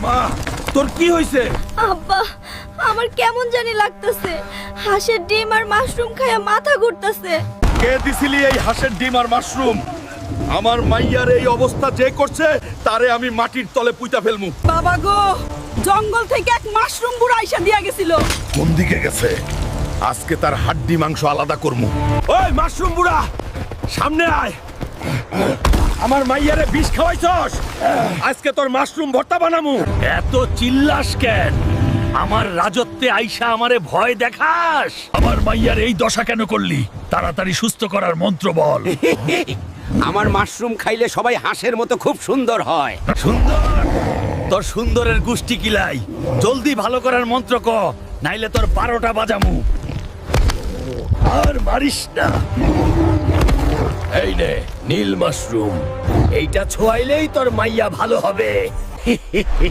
মা তোর কি হইছে? আব্বা আমার কেমন জানি লাগতেছে, হাঁসের ডিম আর মাশরুম খায়া মাথা ঘুরতেছে। কে দিছিলি এই হাঁসের ডিম আর মাশরুম? আমার মাইয়ার এই অবস্থা যে করছে তারে আমি মাটির তলে পুঁতা ফেলমু। বাবা গো, জঙ্গল থেকে এক মাশরুম বুড়া আইসা দিয়া গেছিল। কোন দিকে গেছে? আজকে তার হাড্ডি মাংস আলাদা করমু। ওই মাশরুম বুড়া, সামনে আয়। আমার মাইয়ারে বিষ খাওয়াইছস, আজকে তোর মাশরুম ভর্তা বানামু। এত চিল্লাস কেন? আমার রাজত্বে আইসা আমারে ভয় দেখাস? আমার মাইয়ার এই দশা কেন করলি? তাড়াতাড়ি সুস্থ করার মন্ত্র বল। আমার মাশরুম খাইলে সবাই হাঁসের মতো খুব সুন্দর হয়। সুন্দর? তোর সুন্দরের গুষ্টি কিলাই। জলদি ভালো করার মন্ত্র ক, নাইলে তোর 12টা বাজামু। আর মারিস না। এই নে নীল মাশরুম, এইটা ছোঁয়াইলেই তোর মাইয়া ভালো হবে।